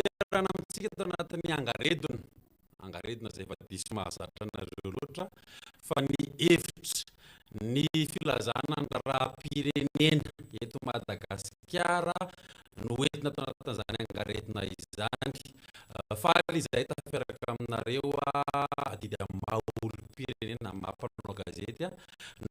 iarana amintsika tao anatin'ny angaredona zay efa diso mahazatra anareo loatra fa ny hevitra ny filazana ny raha-pirenena eto Madagasikara no entina tao anatin'izany angaredona izany. Faly izay tafiaraka aminareo adidy amin'ny maha-olom-pirenena mampanao gazety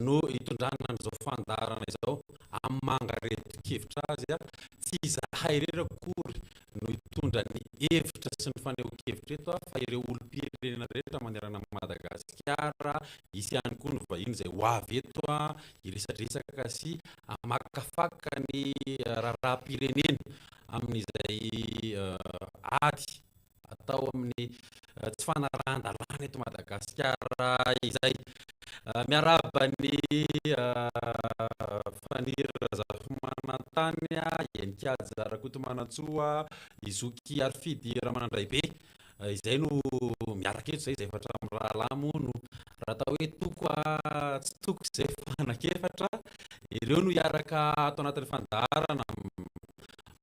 no hitondrana an'izao fandarana izao amin'ny mangaredon-kevitra azy tsy izahay irery akory no hitondra ny hevitra sy ny fanehoan-kevitra eto fa ireo olom-pirenena rehetra manerana Madagasikara, isy ihany koa ny vahiny izay ho avy eto hiresadresaka sy hamakafaka ny raharaham-pirenena amin'izay ady atao amin'ny tsy fanarahan-dalàna eto Madagasikara izay. Miaraba ny faniry Razafimanantany Enikady Rakotomanantsoa Izoky Arfidy Ramanandray be izay no miaraka eto zay efatra amin'ny rahalahy mono raha atao hoe toko tsy toko izay fanakefatra ireo no hiaraka atao anatin'ny fandarana ao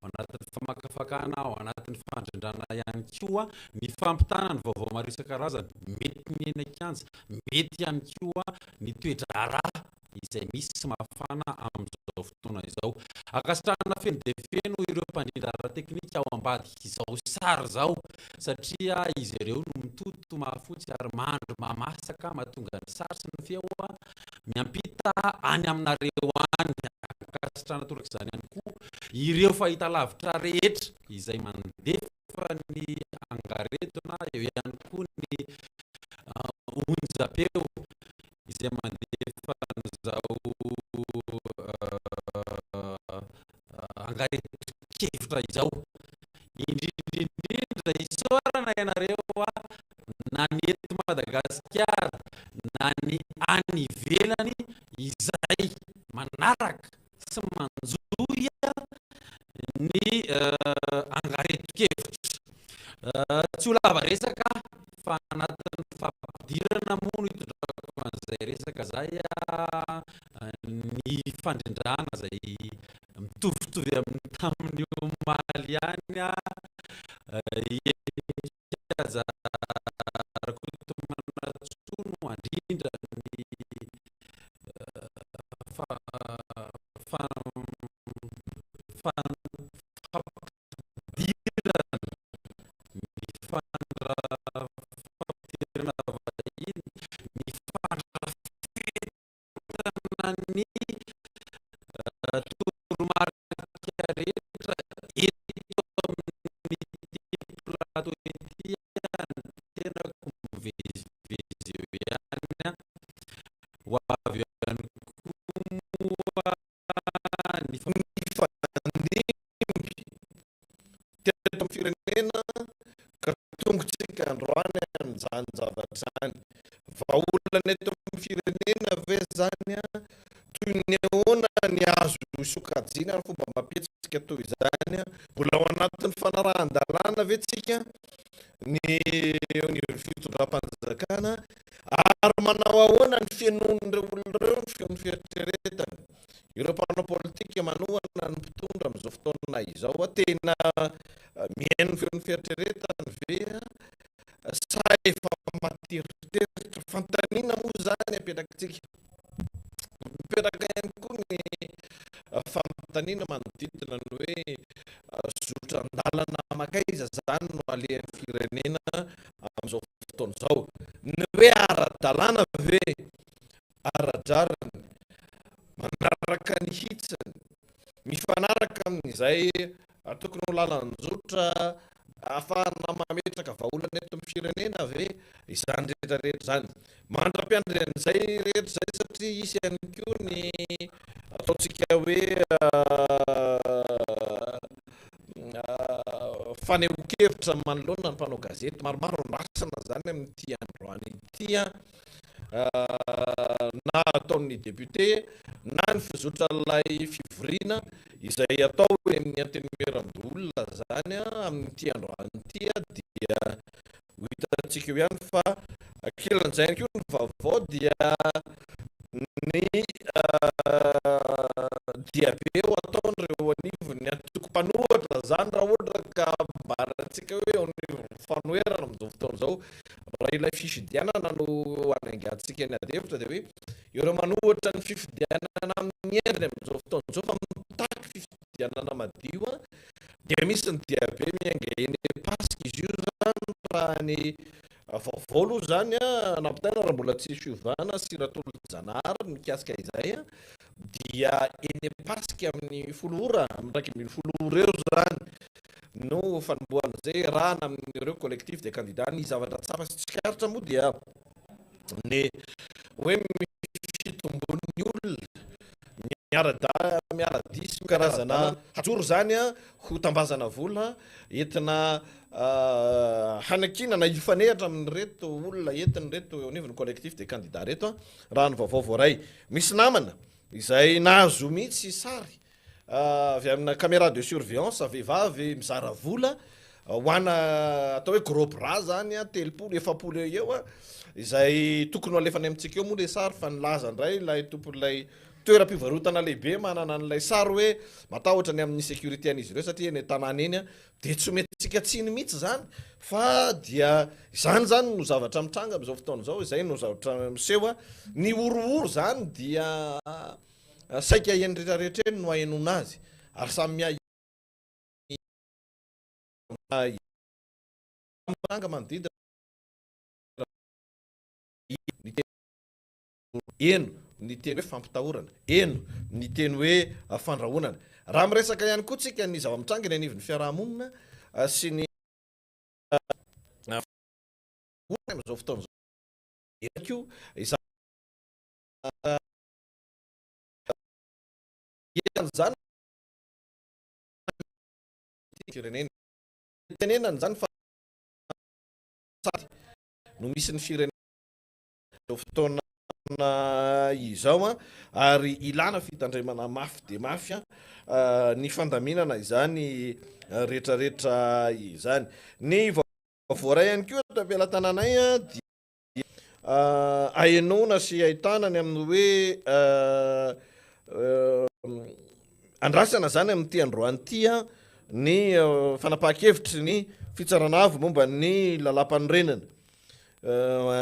anatin'ny famakafakana ao anatin'ny fandrindrana ihany koa ny fampitana ny vaovao maro isan-karazany mety ny eny an-kianja mety ihany koa ny toe-draharaha izay misy sy mafana amin'izao fotoana izao. Akasitrahana feno dia feno ireo mpandrindra ara-teknika ao ambady izao sary izao satria izy ireo no mitoto mahafotsy ary mahandro mamasaka mahatonga ny sary sy ny feo miampita any aminareo any. Akasitrahana toraka izany ihany koa ireo fahitalavitra rehetra izay mandefa ny angaredona, eo ihany koa ny onjam-peo izay mandefa an'izao angaredon-kevitra izao. Indrindra isaorana ianareo na ny eto Madagasikara na ny any ivelany izay manaraka sy manjoya ny angaredon-kevitra. Tsy ho lava resaka fa anatin'ny fampidirana mono hitondrako an'izay resaka zay ny fandrindrana zay mitovitovy amin'ny tamin'ny omaly ihany Enikady Rakotomanantsoa no andrindra ny fampidirana vahiny ny fandrafetana ny toromarika rehetra eto amin'ny plateau ety tena mivezivezy eo ihany ho avy ihany koa ny fandimby teto amin'ny firenena ka tongotsika androany amin'izany zavatra zany. Vaolana eto amin'ny firenena ve zany toy ny ahoana ny azo sokajiana ary fomba mampihetsika toy izany mbola ao anatin'ny fanarahan-dalàna ve tsika ny fitondram-panjakana ary manao ahoana ny fienoan'ireo olon'ireo ny feon'ny fieritreretana. Ireo mpanao politika manohana ny mpitondra amin'izao fotoana izao tena mihaino ny feon'ny fieritreretana ve sa efa materitheritra fantanina moa zany apetrakatsika. Mipetraka ihany koa ny fampitaniana manodidina ny hoe zotran-dalana makaiza zany no alehan'ny firenena amin'izao fotoana izao. Ny hoe ara-dalàna ve ara-drarany manaraka ny hitsany mifanaraka amin'izay tokony ho lalan-jotra ahafahana mametraka vaholana eto amin'ny firenena ve izany rehetrarehetra zany. Mandra-piandry an'izay rehetra zay satria isy ihany koa ny ataontsika hoe fanehoan-kevitra manoloana ny mpanao gazety maromaro andrasana zany amin'ity androany ity na ataon'ny député na ny fizotralay fivoriana izay atao amin'ny antenueram-dolona zany amin'ity androany ity dia ho hitantsika eo ihany fa ankelan'izay ihany koa ny vaovao dia ny diabe ho ataon'ireo anivony antoko mpanohatra zany raha ohatra ka mbara antsika hoe fanoerana amin'izao fotoana zao raha ilay fifidianana no anangatsika ny adevitra dia hoe ireo manohatra ny fifidianana amin'ny endriny amin'izao fotoana zao fa mitaky fifidianana madio dia misy ny diabe miainga eny pasika izy io zany raha ny vaovao aloha zany nampitaina raha mbola tsy fiovana sy ratolo-janahary mikasika izay dia eny pasika amin'ny folo ora amin'ny raiky ambin'ny folo ora eo zany no fanombohan'izay rahana amin'ireo collectif de candidat ny zavatra tsafa sy tsikaritra moa dia ny hoe fitombon'ny olona miara-disy karazana hajoro zany ho tambazana vola entina hanakina na ifanehatra amin'ny reto olona entiny reto eo anivon'ny collectif de candidat reto raha ny vaovao voaray misy namana izay nahazo mihitsy sary avy amina caméra de surveillance vehivavy mizara vola hoana atao hoe gros bras zany telopolo efapolo eo izay tokony ho alefany amintsika eo moa le sary fa nilaza indray ilay tompon'ilay toeram-pivarotana lehibe manana an'ilay sary hoe matahotra ny amin'ny sécurité an'izy ireo satria eny tanàna eny dia tsy metytsika tsiny mihitsy zany fa dia izany zany no zavatra mitranga amin'izao fotoana izao izay no zavatra miseho ny orooro zany dia saika eny rehetrarehetra eny no ahenona azy ary samy mianga manodidina eno ny teny hoe fampitahorana eno ny teny hoe fandrahonana raha miresaka ihany koa tsika ny zava-mitranga ny anivon'ny fiarahamonina sy ny amin'izao fotoana zao zany firenena tenenany zany fa no misy ny firenena fotoana izao ary ilana fitandremana mafy de mafy ny fandaminana izany rehetrarehetra izany ny voaray ihany koa tampelatananay dia ahenona sy ahitana ny amin'ny hoe andrasana zany amin'ity androany ity ny fanapahan-kevitry ny fitsaranavy momba ny lalam-panorenana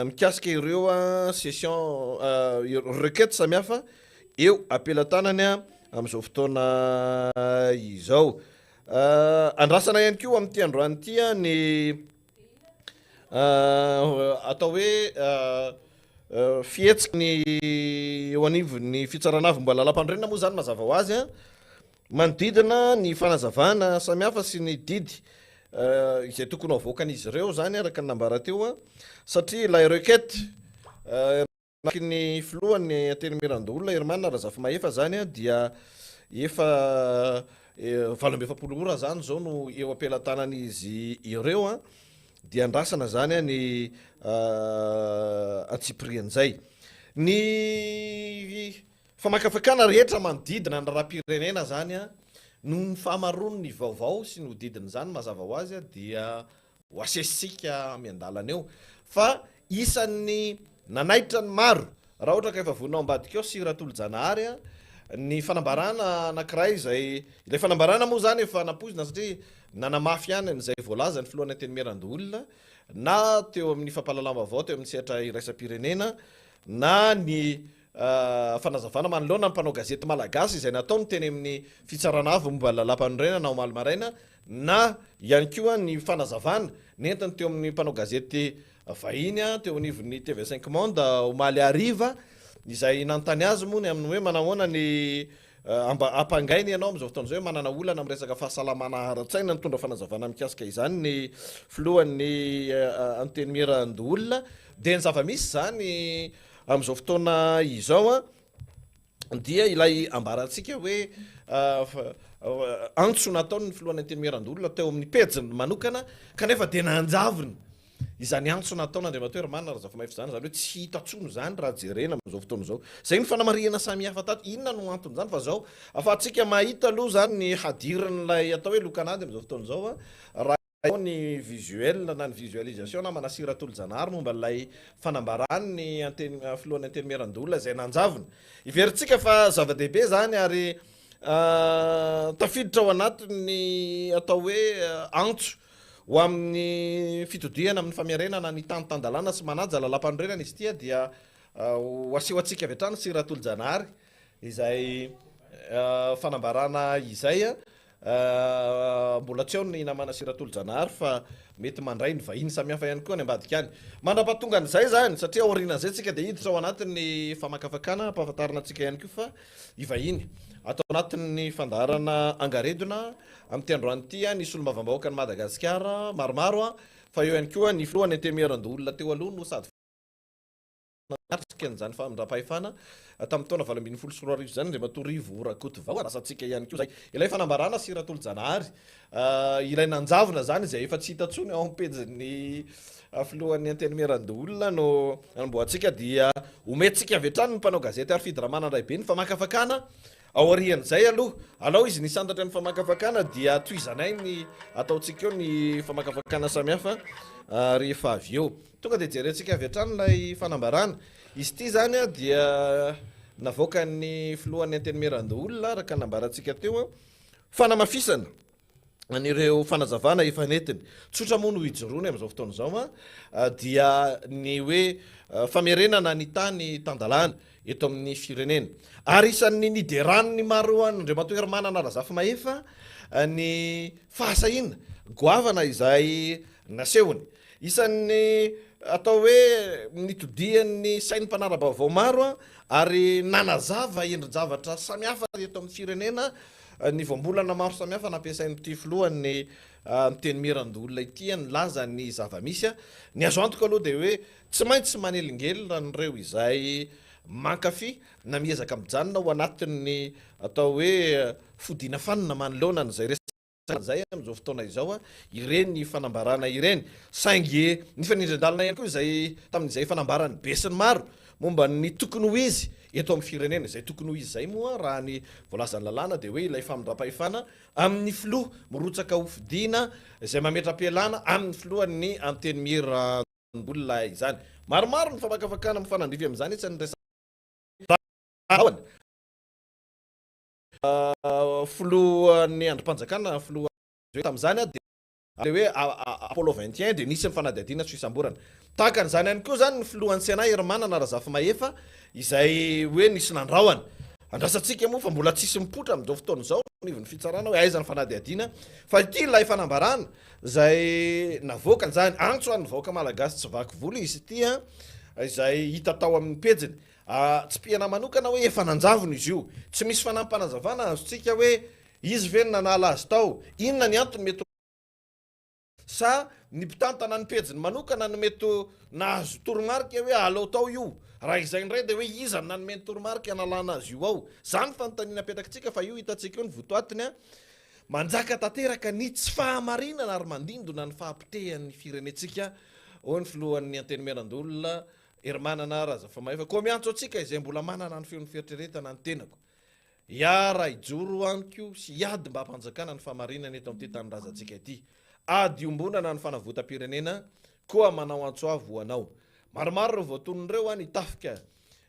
mikasika ireo session requête samihafa eo ampelantanany amin'izao fotoana izao andrasana ihany koa amin'ity androany ity ny atao hoe fihetsika ny eo anivon'ny fitsaranavy mba lalam-panorenana moa zany mazava ho azy manodidina ny fanazavana samihafa sy ny didy izay tokony avoakan'izy ireo zany araka ny nambarateo satria ilay requête ny filohany atenimerandoolona hermanina razafy-mahefa zany dia efa 27 ora zany zao no eo ampelantanan'izy ireo dia andrasana zany ny antsiprian'izay ny famakafakana rehetra manodidina ny raha-pirenena zany no ny fahamarono ny vaovao sy ny hodidiny zany mazava ho azy dia ho asesitsika miandalana eo fa isan'ny nanaitra ny maro raha ohatra ka efa vonao ambadika eo sy ratolo-janahary ny fanambarana anankiray izay ilay fanambarana moa zany efa napoizina satria nanamafy ihany n'izay voalaza ny filohany atenimerandoolona na teo amin'ny fampalalama-vaovao teo amin'ny sehatra iraisam-pirenena na ny fanazavana manoloana ny mpanao gazety malagasy izay natao ny teny amin'ny fitsaranavy momba lalam-panorenana na omalymaraina na ihany koa ny fanazavana nentiny teo amin'ny mpanao gazety vahiny teo anivon'ny TV5 Monde omaly ariva izay nanontany azy moa ny amin'ny hoe manahoana ny ampangainy ianao amin'izao fotoana izao hoe manana olana amin'ny resaka fahasalamana ara-tsaina nitondra fanazavana mikasika izany ny filohan'ny antenimierandoolona dia ny zava-misy zany amin'izao fotoana izao dia ilay ambarantsika hoe antso nataony ny filohan'ny antenimierandoolona teo amin'ny pejiny manokana kanefa dia nanjaviny izany antso nataony Andriamato Hermanina razafy-mahefa zany hoe tsy hitatsono zany raha jerena amin'izao fotoana izao zay ny fanamarihana samihafa tato inona no antony zany fa zao afahantsika mahita aloha zany ny hadiran'ilay atao hoe lokanady amin'izao fotoana izao raha ny visuel na ny visualisation na manasira tolo-janahary momba ilay fanambarany ny filohan'ny antenimierandoolona izay nanjavina iverintsika fa zava-dehibe zany ary tafiditra ao anatiny atao hoe antso ho amin'ny fitodiana amin'ny famiarenana ny tantandalàna sy manaja lalam-panorenana izy tia dia ho aseho antsika avy hatrany sy ratolo-janahary izay fanambarana izay mbola tsy ao ny namana sy ratolo-janahary fa mety mandray ny vahiny samihafa ihany koa ny ambadika any mandrapatonga an'izay zany satria aorianan'izay tsika dia hiditra ao anatin'ny famakafakana ampahafantarana antsika ihany koa fa ivahiny atao anatin'ny fandaharana Angaredona amin'ny androany ity nisy olo-mavambahoaka ny Madagasikara maromaro fa eo ihany koa ny filohan'ny antemeran-dolona teo aloha no sady zany famindra-pahefana tamin'ny taona 2024 zany de matorivo rakotovao arasantsika ihany koa zay ilay fanambarana sy ratolo-janahary ilay nanjavona zany izay efa tsy hitatsony ao ampejin'ny filohan'ny antemeran-dolona no amboatsika dia omentsika avy hatrany ny mpanao gazety Arfidy Ramanandray be ny famakafakana aorian'izay alao izy nisandatra ny famakafakana dia toizanay ny ataotsika eo ny famakafakana samihafa rehefa avy eo tonga dia jerentsika avy hatrany lay fanambarana izy ity zany dia navoaka ny filohan'ny antemeran-dolona araka nambarantsika teo fanamafisana an'ireo fanazavana efa netiny tsotra moa no hijoroany amin'izao fotoana izao dia ny hoe famerenana ny tany tandalàna eto amin'ny firenena ary isan'ny nideran'ny maro andriamatoa manana razafy mahefa ny fahasahina goavana izay nasehony isan'ny atao hoe nitodian'ny sainy mpanara-baovao maro ary nanazava endrin-javatra samihafa eto amin'ny firenena ny voambolana maro samihafa nampiasain'ity filohan'ny miteny miran-dolona ity ny laza ny zava-misy ny azo antoka aloha dia hoe tsy maintsy manelingelina nyreo izay mankafy na miezaka mijanona ho anatin'ny atao hoe fodina fanina manoloana n'izay zay amin'izao fotoana izao ireny fanambarana ireny saingy ny fanindran-dalina ihany koa izay tamin'izay fanambarany besiny maro momba ny tokony ho izy eto amin'ny firenena izay tokony ho izy zay moa raha ny voalazany lalàna dia hoe ilay famindra-pahefana amin'ny filoha mirotsaka ho fidiana izay mametra-pialana amin'ny filohan'ny anteny miran-dolona izany maromaro ny famakafakana mifanandrivy amin'izany isan'ny filohan'ny androm-panjakana filoha tamin'izany dia hoe Apollo 21 dia nisy ny fanadihadiana sy fisamborana tahaka an'izany ihany koa zany ny filohan'ny Sénat manana razafy mahefa izay hoe nisy nandrahoana andrasantsika moa fa mbola tsisy mipotra amin'izao fotoana izao nivon'ny fitsarana hoe aiza ny fanadihadiana fa ity ilay fanambarana izay navoaka zany antso any vahoaka malagasy tsy vaky voly izy ity izay hita tao amin'ny pejiny tsy piana manokana hoe efa nanjavona izy io tsy misy fanampanazavana azotsika hoe izy ve nanala azy tao inona ny antony mety sa ny mpitantana ny pejiny manokana no mety nahazo toromarika hoe alao tao io raha izay indray dia hoe iza ny nanome ny toromarika analana azy io ao zany fanontaniana apetrakantsika fa io hitantsika eo ny votoatiny manjaka tanteraka ny tsy fahamarinana ary mandindona ny fahampitehan'ny firenetsika ao ny filohan'ny anteny miran-dolona manana razafy mahefa koa miantso atsika izay mbola manana ny feon'ny fieritreretana ny tenako iara ijoro anko sy iady mba hampanjakana ny fahamarinana eto amin'ity tanindrazantsika ity ady ombonana ny fanavotam-pirenena koa manao antso avo hoanao maromaro ireo voatonon'ireo nitafika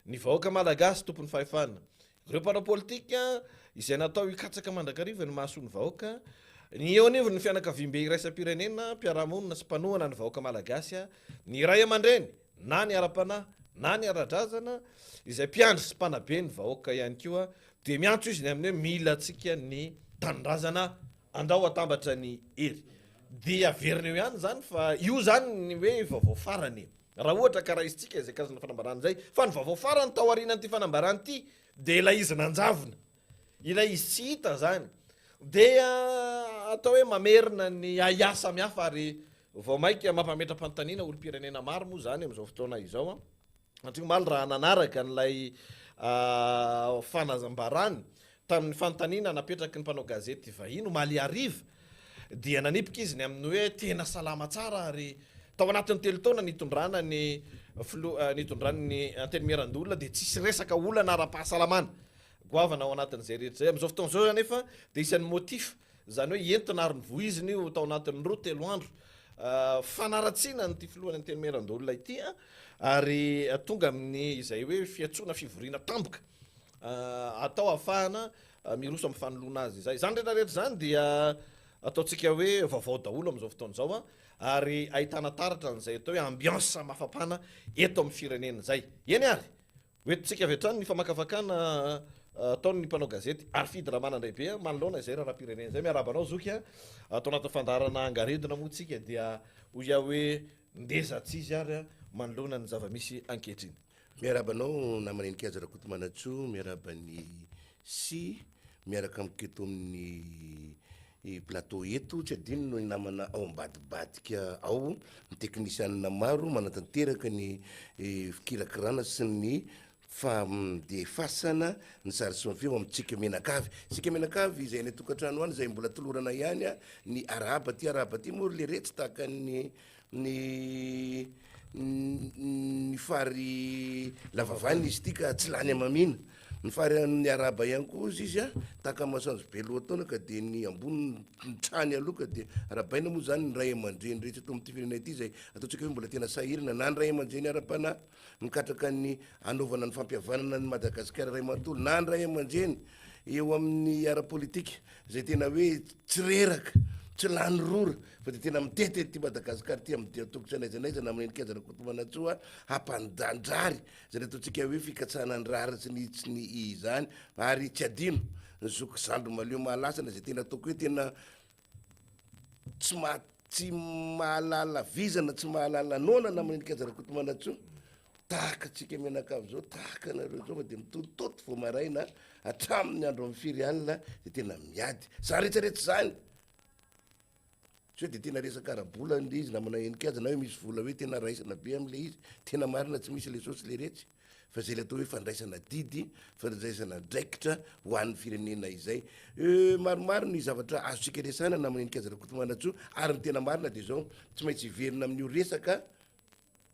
ny vahoaka malagasy tompony fahefana ireo mpanao politika izay natao hikatsaka mandrakariva ny mahasoa ny vahoaka ny eo anivo ny fianakaviam-be iraisam-pirenena mpiarahamonina sy mpanohana ny vahoaka malagasy ny ray aman-dreny na ny ara-panahy na ny ara-drazana izay mpiandry sy mpanabe ny vahoaka ihany koa dia miantso izy ny amin'ny hoe mila atsika ny tanindrazana andao atambatra ny ery dia verina eo ihany zany fa io zany ny hoe vaovao farany raha ohatra karaha izitsika izay karazana fanambarana zay fa ny vaovao farany tao aorianan'ity fanambarana ity dia ilay izy nanjavona ilay izy tsy hita zany dia atao hoe mamerina ny aya samihafa ary vao maika mampametra-panontaniana olo-pirenena maro moa zany amin'izao fotoana izao antrio maly raha nanaraka n'lay fanazambarany tamin'ny fanontaniana napetraky ny mpanao gazety vahino maly ariva dia nanipika izy ny amin'ny hoe tena salama tsara ary tao anatin'ny telo taona nitondrana ny nitondrany anteny miran-dolona dia tsisy resaka olana ara-pahasalamana goavana ao anatin'izay rehetra zay amin'izao fotoana izao zany efa dia isan'ny motif zany hoe entina ary ny voiziny io tao anatin'ny roa telo andro fanaratsiana nyty filohan'ny anteny miran-dolona ity ary tonga amin'ny izay hoe fiatsoana fivoriana tamboka atao ahafahana miroso amin'ny fanoloana azy izay zany rehetrarehetra zany dia ataontsika hoe vaovao daholo am'izao fotoana zao ary ahitana taratra n'izay atao hoe ambiance mafapana eto amin'ny firenena zay eny ary oetintsika avy hatrany ny famakafakana ataony ny mpanao gazety Arfidy Ramanandribe manoloana izay raharam-pirenena zay miarabanao zoky atao anaty fandarana Angaredona moa tsika dia hoia hoe ndeza tsy izy ary manoloana ny zavamisy ankehitriny. Miarabanao namanenika azy rakoto manatso miarabany sy miaraka amiketo amin'ny plateau eto tsy adino no namana ao ambadibadika ao ny teknisianina maro manatanteraka ny fikirakirana sy ny famdefasana ny sary sy ny feo amintsika menakavy sika menakavy izay ny tokantrano any izay mbola tolorana ihany ny araba ty moa le retsy tahaka ny fary lavavany izy ty ka tsy lany amamina ny fary ny araba ihany koa izy tahaka masanjo be lohatona ka de ny ambony trany aloha ka de arabaina moa zany ny ray aman-dreny rehetra ato amin'ity firenena ity zay ataontsika hoe mbola tena sahirana na ny ray aman-dreny arapana mikatraka ny anaovana ny fampihavanana ny Madagasikara ray manontolo na ny ray aman-dreny eo amin'ny ara-politika zay tena hoe tsy reraka tsy lany rora fa de tena mitety ty Madagasikara ty amin'ny diatokotra naizanaiza na amin'ny endrika zarakotomanatsoa hampandandrary zay ataontsika hoe fikatsahana ny raritsy ny izany ary tsy adino zoko zandro maleo mahalasana zay tena ataoko hoe tena tsy mahalala vizana tsy mahalala nona na amin'ny endrika zarakotomanatsoa tahaka tsika menakavy zao tahaka nareo zao fa de mitototo vo maraina hatramin'ny andro amin'ny firy alina de tena miady za rehetrarehetra zany so de tena resaka arabola le izy na manao endrika azy na hoe misy vola hoe tena raisana be am'le izy tena marina tsy misy le sosy le retsy fa zay le atao hoe fandraisana didy fandraisana draikitra ho an'ny firenena izay maromaro ny zavatra azotsika resana na manendrika azy rakotomanatso ary ny tena marina de zao tsy maintsy iverina amin'io resaka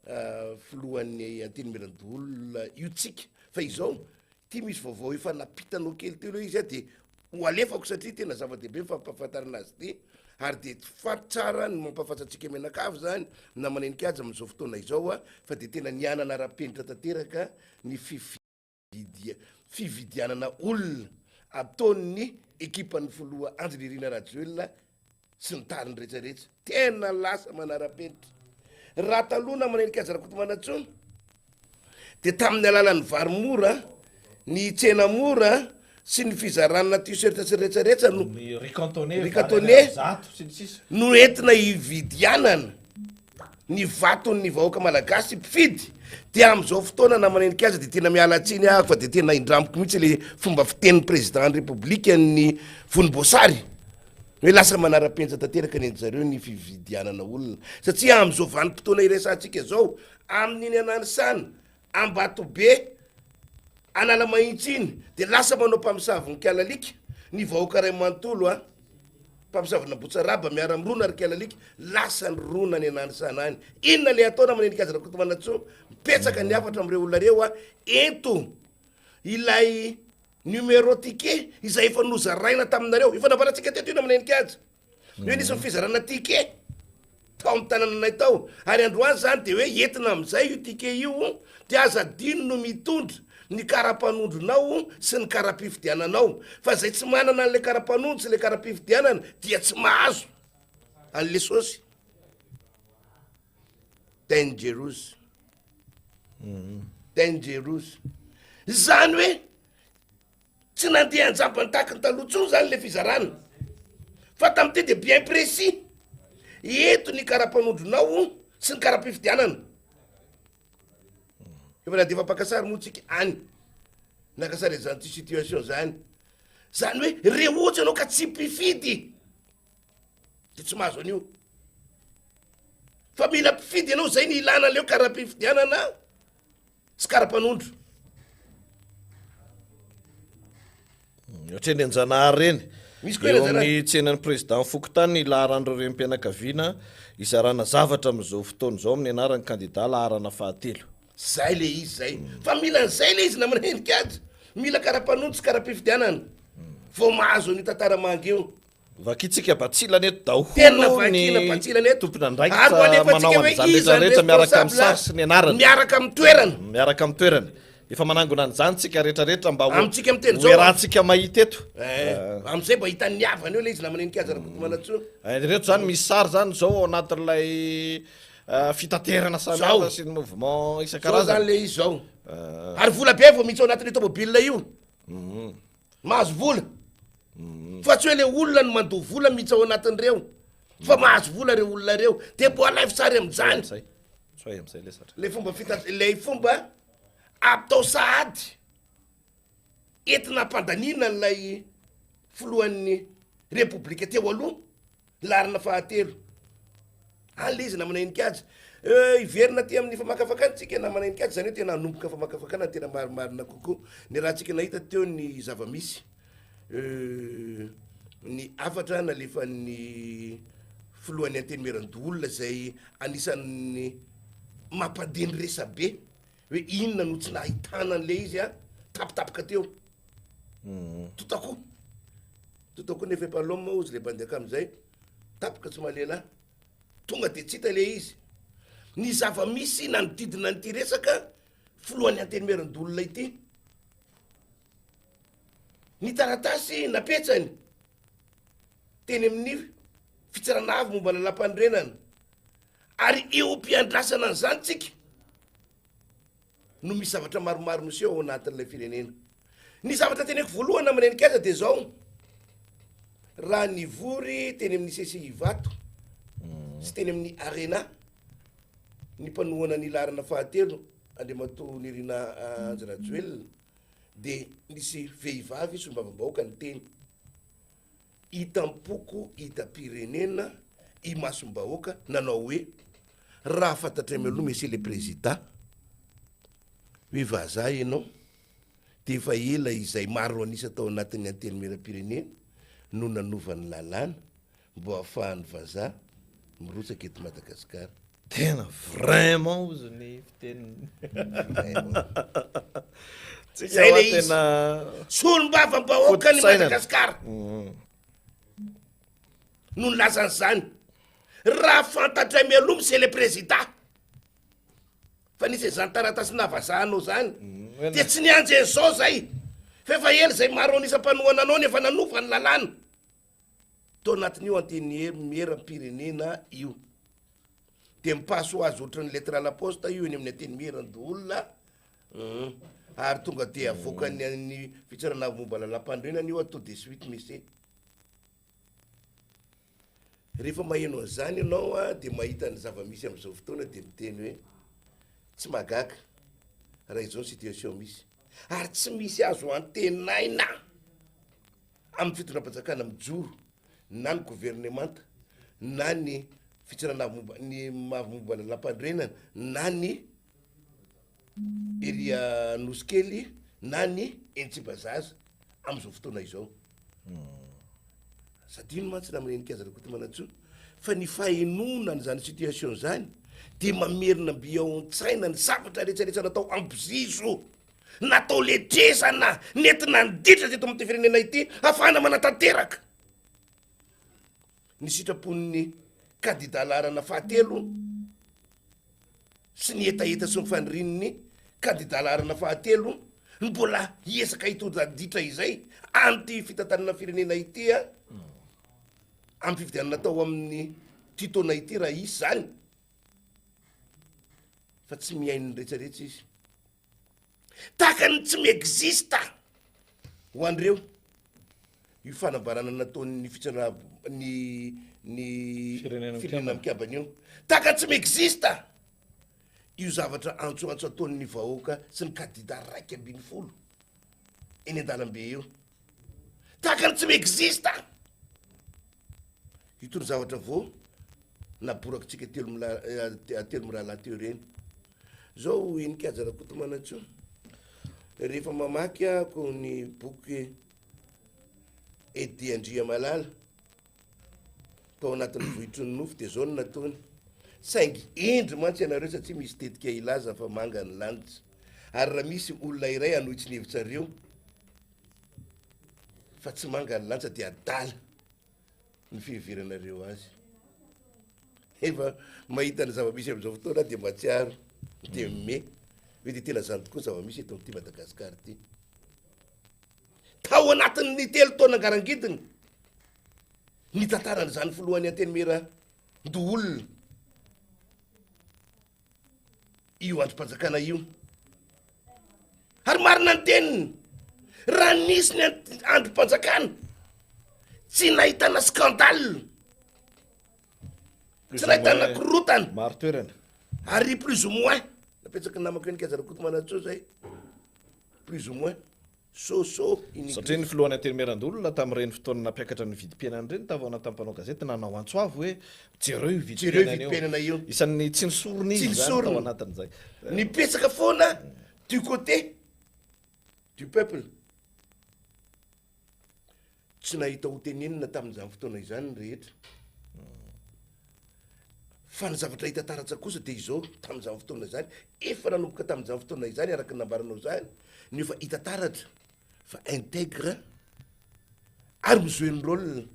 filohan'ny anteny-merandolona io tsika fa izao ty misy vaovao efa napitanao kely telo izy de ho alefako satria tena zava-dehibe fampahafantarana azy ty ary de fatsara ny mampahafantatsika menakavy zany na manendrika azy am'izao fotoana izao fa de tena nianana raha-penitra tanteraka ny fividianana olona ataon'ny ekipan'ny foloha Anjolirina Rajoelina sy ny tariny rehetrarehetra tena lasa manara-penitra raha taloha na manendrika azy rakotomanatso de tamin'ny alalan'ny vary mora ny tsena mora sy ny fizarana t-shirt sy rehetrarehetra no ricantonné no entina hividianana ny vatony vahoaka malagasy mpifidy de am'izao fotoana na manendrika azy de tena mialatsiny ahako fa de tena indramiko mihitsy le fomba fitenin'ny président ny république ny vonimbosary hoe lasa manara-penitra tanteraka ny endry zareo ny fividianana olona satria am'izao vanim-potoana iresantsika zao amin'iny anany sana ambato be anala mahitsy iny de lasa manao mpamosavy ny kialalika ny vahoaka ray manontolo mpamosavina botsaraba miara amrona ary kialalika lasa ny rona ny anany sana any inona le ataona manendrika azy rakotomanatso mipetsaka ny afatra am'ireo olona reo ento ilay numéro ticket izay efa nozaraina taminareo efa navaratsika teto ina manendrika azy hoe nisy fizarana ticket tao amin'ny tanananay tao ary androany zany de hoe entina am'izay io ticket io de aza dino no mitondra ny karapanondronao sy ny karapifidiananao fa zay tsy manana an'le karapanondro sy le karapifidianana dia tsy mahazo an'le sosy dangerous zany hoe tsy nandeha anjambany tahaka ny taloha zany le fizarana fa tam'ty de bien précis eto ny karapanondronao sy ny karapifidianana efa na de efa mpakasary moa tsika any nakasary zany ty situation zany hoe re ohatsy anao ka tsy mpifidy de tsy mahazo an'io fa mila mpifidy anao zay ny ilana leo karapifidianana sy karapanondro ohatrany anjanahary reny eo amin'ny tsenan'ny président Fokotany laharan'ireo rem-pianakaviana izarana zavatra am'izao fotoana zao amin'ny anaran'ny candidat laharana fahatelo zay le izy zay fa mila an'izay le izy na manendrika azy mila karapanondro sy karapifidianana vao mahazo ny tantara mangeo vakitsika batsilana eto tena vakina batsilana eto tompona ndraiky manao an'izany rehetrarehetra miaraka amin'ny sary sy ny anarany miaraka amin'ny toerana miaraka amin'ny toerana efa manangona an'izany tsika rehetrarehetra mba Amintsika miteny hoe zao rahantsika mahita eto am'izay mba hitany avany eo le izy namaneny kaza rakotomanatsoa rehetra zany misy sary zany zao ao anatin'ilay fitaterana samihafa sy ny mouvement zao isan-karazany zany le izy zao ary vola be vao mihitsy ao anatin'ny tomobile io mahazo vola fa tsy hoe le olona no mandoha vola mihitsy ao anatin'ireo fa mahazo vola reo olona reo de mbo alaivo tsary am'izany soay am'izay lesatra le fomba le fomba atao sahady entina ampandanina n'lay filohan'ny republika teo aloha larina fahatelo ale izy namana enikazy iverina ty amin'ny famakafakana tsika namana enikazy zany hoe tena hanomboka famakafakana tena marimarina kokoa ny raha tsika nahita teo ny zavamisy ny afatra nalefa ny filohan'ny antenimeran-dolona zay anisan'ny mampadeny resabe hoe inona no tsy nahitana an'le izy a tapitapoka teo totako nefa paloma ozy le bandeka am'izay tapoka tsy mahalela tonga de tsy hita le izy ny zavamisy nanodidina nyty resaka filohan'ny antenimeran-dolona ity ny taratasy napetsany teny amin'ny fitsarana avy momba lalam-panorenana ary eo mpiandrasana an'izany tsika no misy zavatra maromaro miseho ao anatin'ilay firenena ny zavatra teneko voalohany amanenikaza de zao raha nivory teny amin'ny sesi vato sy teny amin'ny arena ny mpanohana ny larana fahatelo andriamato nirina anjarajoelona de nisy vehivavy sombavambahoaka ny teny hitampoko hitam-pirenena imasombahoaka nanao hoe raha fantatra mialoha monsieur le président hoe vazaha ianao de efa ela izay maro anisa tao anatin'ny antenimera-pirenena no nanovany lalàna mbo ahafahany vazaha mirotsaka eto Madagasikara tena vraiment ozy ny fiteniny zay le izy solom-bavambahoaka ny Madagasikara no nilazan'izany raha fantatra mialoha monsieur le président fa nisy zany taratasy navazahanao zany de tsy nianjy an'izao zay fa efa ely zay maro anisam-panohana anao nefa nanovany lalàna to anatin'io antenimera-pirenena io de mipaso azy ohatran'ny lettre à la poste io eny amin'ny antenimeran-dolona ary tonga de avoakany ny fitsarana momba lalam-pandrenana io atao de suite misy rehefa maheno an'izany ianao a de mahita ny zavamisy am'izao fotoana de miteny hoe tsy magaga raha izao ny situation misy ary tsy misy azo antenaina amin'ny fitondram-panjakana mijoro na ny gouvernemanta na ny fitsarana ny mavomba lalam-pandrenana na ny eria nosikely na ny entsibazaza am'izao fotoana izao sady ino mantsy namanenikaza rakotomanatso fa ny fahenona n'zany situation zany de mamerina mbi ao an-tsaina ny zavatra rehetsarehetra natao ampizizo natao letresana nentina niditra teto am'ty firenena ity afahana manatanteraka ny sitrapon'ny kandida larana fahatelo sy ny etaeta sy mifanirininy kandida larana fahatelo ny mbola hiesaka hitodaditra izay anty fitantanana firenena ity a amin'ny fividianana tao amin'ny titona ity raha isy zany fa tsy miainony rehetsarehetra izy takany tsy miexista ho an'ireo io fanambarana nataon'ny fitsarana ny firenena mikabany io takany tsy miexista io zavatra antsoantso ataon'ny vahoaka sy ny kandida raiky ambin'ny folo eny an-dalambe io takany tsy miexista io tony zavatra vo naborakitsika telo mirahala teo reny zao enikajara kotomanatso rehefa mamaky ako ny boky edy andria malala tao anatin'ny vohitry ny nofo de zao no nataony saingy endry mantsy ianareo satria misy tetika ilaza fa manga ny lanitra ary raha misy olona iray anohitsy ny hevitrareo fa tsy manga ny lanitra de adala ny fiheveranareo azy efa mahita ny zavamisy am'izao fotoana de matsiaro de me hoe de tena zany tokoa zava-misy eto am'ty Madagasikara ty tao anatin'ny 3 taona garangidiny ny tantarany zany filohan'ny antenimera ndoolona io androm-panjakana io ary marina ny teniny raha nisy ny androm-panjakana tsy nahitana skandale tsy nahitana korotana maro toerana ary plus ou moins napetsaka ny namako enika zarakotomanatso zay plus ou moins soso satria ny filohan'ny antenimera-ndolona tamin'ireny fotoana nampiakatra ny vidim-piainany reny tavana tampanao gazety nanao antsoavo hoe jereo io vidim-piainana io isan'ny tsy nisorony izy zany tao anatin'izay nipetsaka foana du côté du peuple tsy nahita hotenenina tamin'izany fotoana izany ny rehetra fa ny zavatra hita taratsy kosa de izao tamin'izany fotoana zany efa nanomboka tamin'izany fotoana izany araka ny nambaranao zany nefa hita taratra fa intègre ary mizoen'ny rôle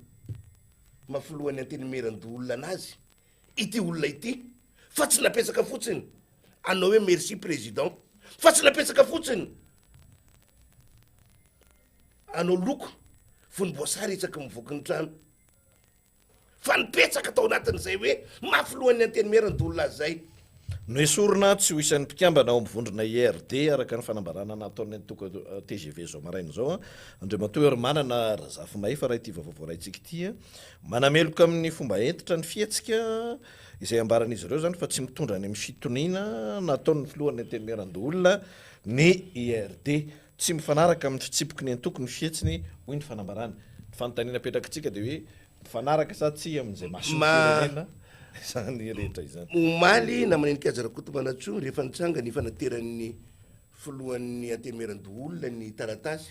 mafilohan'ny antenimera-ndolona anazy ity olona ity fa tsy napetsaka fotsiny anao hoe merci président fa tsy napetsaka fotsiny anao loko vonimboasary itsaka mivoaka ny trano fa nipetsaka tao anatin'izay hoe mafilohan'ny antenimera-ndolona azy zay no esorona tsy ho isan'ny mpikambana ao mivondrona IRD araka ny fanambarana nataony antoko TGV zao maraina zao andreo matoery manana razafy mahay fa raha ity vaovao raitsika ity manameloka amin'ny fomba entitra ny fietsika izay ambaran'izy ireo zany fa tsy mitondra any amin'ny fitoniana nataony filohan'ny antenimera-ndolona ny IRD tsy mifanaraka amin'ny fitsipoky ny antoko ny fietsiny hoy ny fanambarana ny fanontaniana petrakantsika de hoe mifanaraka sa tsy amin'izay masopirenena zany rehetra izany omaly na manenika zarakotomanatso rehefa nitsanga ny fanateran'ny filohan'ny antenimera-ndolona ny taratasy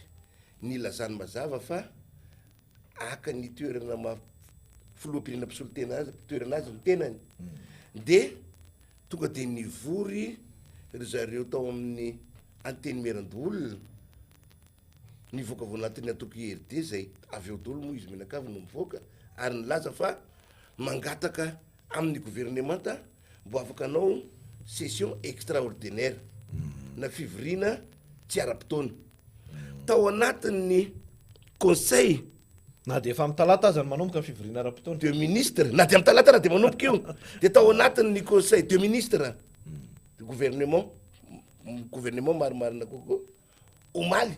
ny lazany mazava fa aka ny toerana filohampirenena mpisolo toerana azy ny tenany de tonga de nivory ry zareo tao amin'ny antenimera-ndolona nivoaka vo anatin'ny antoko IRD zay avy eo dolo moa izy menakavy no mivoaka ary nilaza fa mangataka amin'ny gouvernementa mbo afaka anao session extraordinaire na fivorina tsy ara-potoana tao anatin'ny conseil na de efa amin'ny talata azy ny manomboka ny fivorina ara-potoana de ministre na de amin'ny talata raha de manomboka io de tao anatin'ny conseil de ministre de gouvernement marimarina kokoa omaly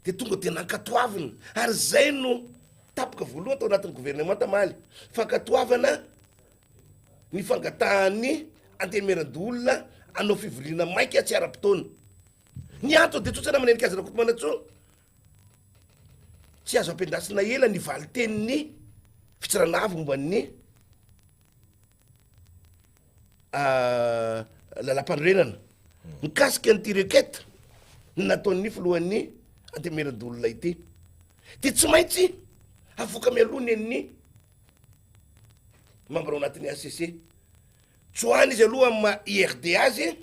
de tonga de nankatoavina ary zay no tapoka voalohany tao anatin'ny gouvernementa maly fankatoavana ny fangatahan'ny antenimera-ndolona anao fivorina maika tsy ara-potoana ny anto de tsotsana manenika azy rakotomanatso tsy azo ampendasina ela ny valiteniny fitsaranavy momban'ny lalam-panorenana mikasika nyty requête nataon'ny filohan'ny antenimera-ndolona ity de tsy maintsy avoaka mialohany amin'ny membre ao anatin'ny ACC tsoahana izy aloha amin'ny IRD azy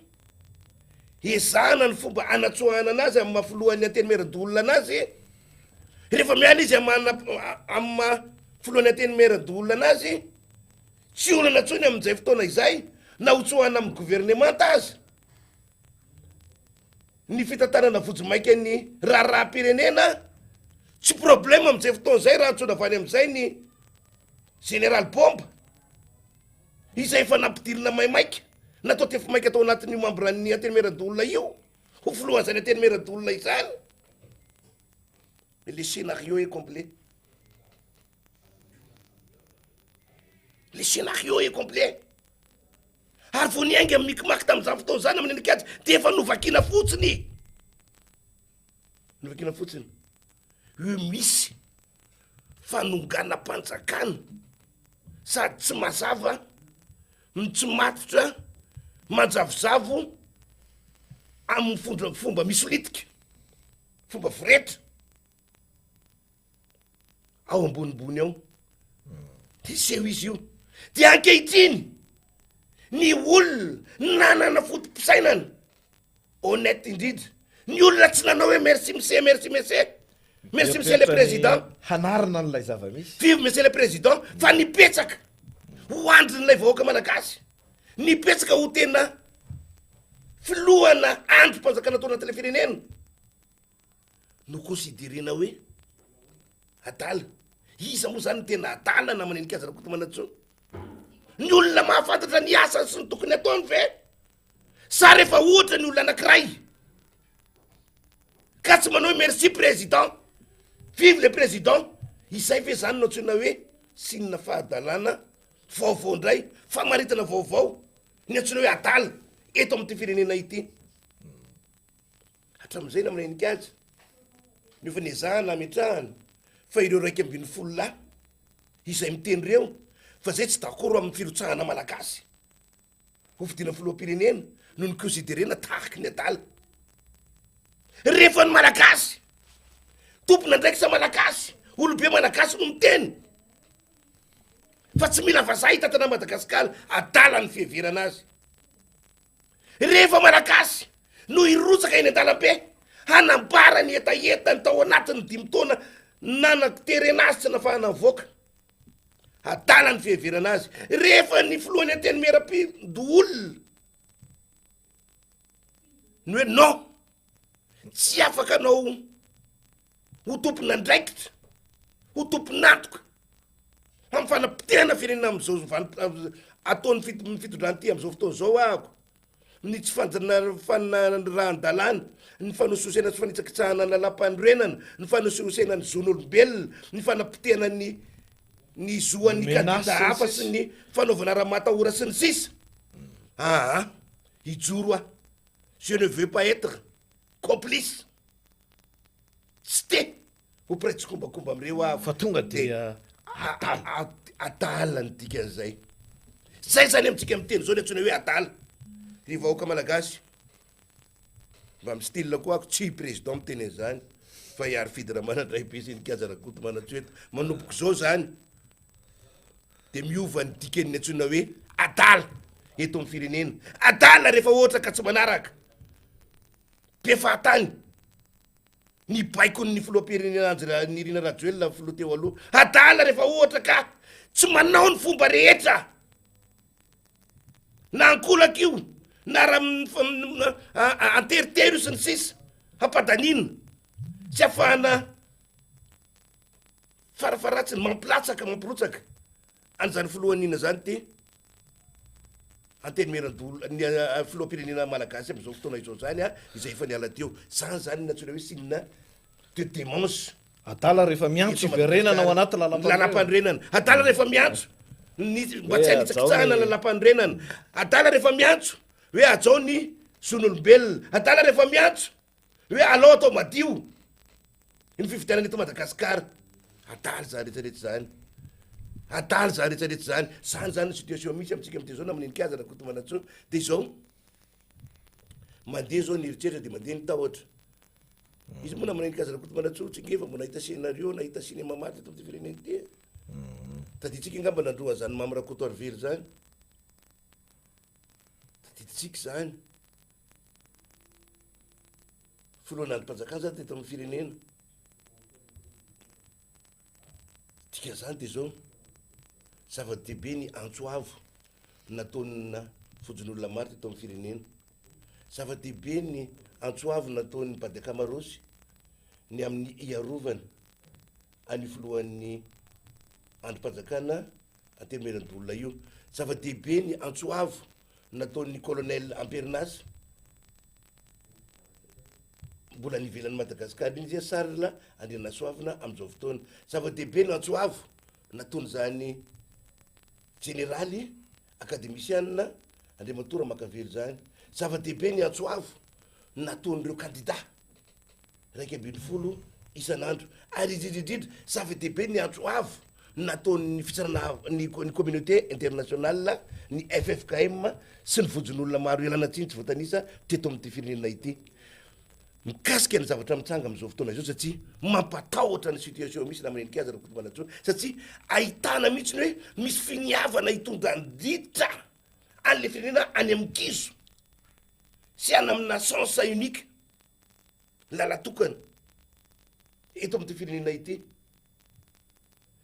ezahana ny fomba anatsoahana anazy amin'ny mafilohan'ny antenimera-ndolona anazy rehefa miala izy amin'ny filohan'ny antenimera-ndolona anazy tsy olana tsony amin'izay fotoana izay na hotsoahana amin'ny gouvernementa azy ny fitantanana vojomaika ny raharaha-pirenena tsy problème amin'izay fotoana zay raha ntsona avany amin'izay ny général bomba izay efa nampidirina maimaika natao tefa maika atao anatin'ny membran'ny antenimera-ndolona io ho filohan'izany antenimera-ndolona izany le scénario est complet le scénario est complet ary vo niainga mikimaky tamin'izany fotoana zany amin'ny nikady de efa novakina fotsiny io misy fanongana-panjakana sady tsy mazava tsy matotra manjavozavo amin'ny fomba misolitika fomba voretra ao ambonimbony ao de seho izy io de ankehitriny ny olona nanana fotom-pisainana honnête indrindra ny olona tsy nanao hoe merci monsieur le président hanarina n'lay zava-misy vive monsieur le président fa nipetsaka ho andrin'ilay vahoaka malagasy nipetsaka ho tena filohana androm-panjakana taona telefirenena no considerena hoe adala iza moa zany tena adala na manenika azy rakotomanatso ny olona mahafantatra ny asa sy ny tokony ataony ve sa rehefa ohatra ny olona anankiray ka tsy manao hoe merci président vive le président izay ve zany no antsoina hoe sinina fahadalana vaovao ndray famaritana vaovao ny antsoina hoe adala eto amin'ity firenena ity hatramin'izay na manenika azy ny efa niazahana ametrahana fa ireo raiky ambin'ny folo lahy izay miteny reo fa zay tsy dakoro amin'ny firotsahana malagasy ho fidina filoham-pirenena no ny considerena tahaky ny adala rehefa ny malagasy tompona ndraiky sa malagasy olobe malagasy no miteny fa tsy mila vazaha hitatana madagasikara adala ny fiheverana azy rehefa malagasy no irotsaka eny an-dalambe hanambara ny etaetany tao anatiny 5 taona nanan-terena azy tsy nafahana voaka adala ny fiheverana azy rehefa ny filohany anteny miara-pidoolona ny hoe non tsy afaka anao ho tompona ndraikitra ho tomponatoka amin'ny fanapitehana firenena am'izao ataony fitondranty am'izao fotoana zao ahako ny tsy fanarahan-dalàna ny fanososena tsy fanitsakitsahana ny lalam-pandroenana ny fanososena ny zon'olombelona ny fanapitehana ny zoan'ny kandida hafa sy ny fanaovana raha matahora sy ny sisa ijoro ah je ne veux pas être complice tsy te ho piray tsy kombakomba am'ireo ah fa tonga dia adala ny dikan'izay zay zany amitsika miteny zao ny antsona hoe adala ry vahoaka malagasy mba amy style koa ako tsy président miteny an'izany fa iary fidina manandray be sy nikaza rakoto manatsoeto manomboko zao zany de miova ny diken'ny antsona hoe adala eto amin'ny firenena adala rehefa ohatra ka tsy manaraka be fahatany ny baiko ny filoham-pirenenanjy ny rina rajoelona filoha teo aloha adala rehefa ohatra ka tsy manao ny fomba rehetra na ankolak'io na raha anteritero sy ny sisa hampadanina tsy afahana farafaratsiny mampilatsaka mampirotsaka an'izany filohanina zany ty anteny merandolo ny filoham-pirenena malagasy am'izao fotoana izao zany izay efa niala teo zany zany natsona hoe sinina de démence adala rehefa miantso iverenana ao anaty lalam-pandrenana adala rehefa miantso mba tsy hanitsakitsahana lalam-pandrenana adala rehefa miantso hoe ajao ny zon'olombelona adala rehefa miantso hoe alao atao madio ny fividianana eto madagasikara adala zany rehetrarehetra zany adala zany rehetrarehetra zany zany situation misy amitsika am'te zao na manenika azy rakoto manatso de zao mandeha zao ny eritreritra de mandeha ny tahotra izy moa na manenika azy rakoto manatso tsy ngefa mbo nahita scénario nahita cinéma maty eto amty fireneny ty taditsika ngamba nandroa zany mamy rakoto arively zany taditsika zany filohana ny mpanjakana zany teto amin'ny firenena tika zany de zao zava-dehibe ny antsoavo nataonyna fojin'olona maro teto amin'ny firenena zava-dehibe ny antsoavo nataon'ny bady akamarosy ny amin'ny iarovana any filohan'ny androm-panjakana antemeran-dolona io zava-dehibe ny antsoavo nataon'ny colonel ampernas mbola nivelany madagasikara iny zay sarila andrena soavina am'izao fotoana zava-dehibe ny antsoavo nataony zany generaly akademisianina andriamatora makavely zany zava-dehibe ny antsoavo nataon'ireo kandida raiky ambin'ny folo isan'andro ary idridridridra zava-dehibe ny antsoavo nataon'ny fitsarana ny communauté internationale ny FFKM sy ny vojin'olona maro elana tsiny tsy voatanisa teto amin'ity firenena ity mikasika ny zavatra mitsanga am'izao fotoana izao satria mampatahotra ny situation misy na manenika azy rakoto malatso satria ahitana mihitsy ny hoe misy finiavana hitondra nditra an'le firenena any amin'ny kizo sy any amina sens unique lalatokana eto amin'ity firenena ity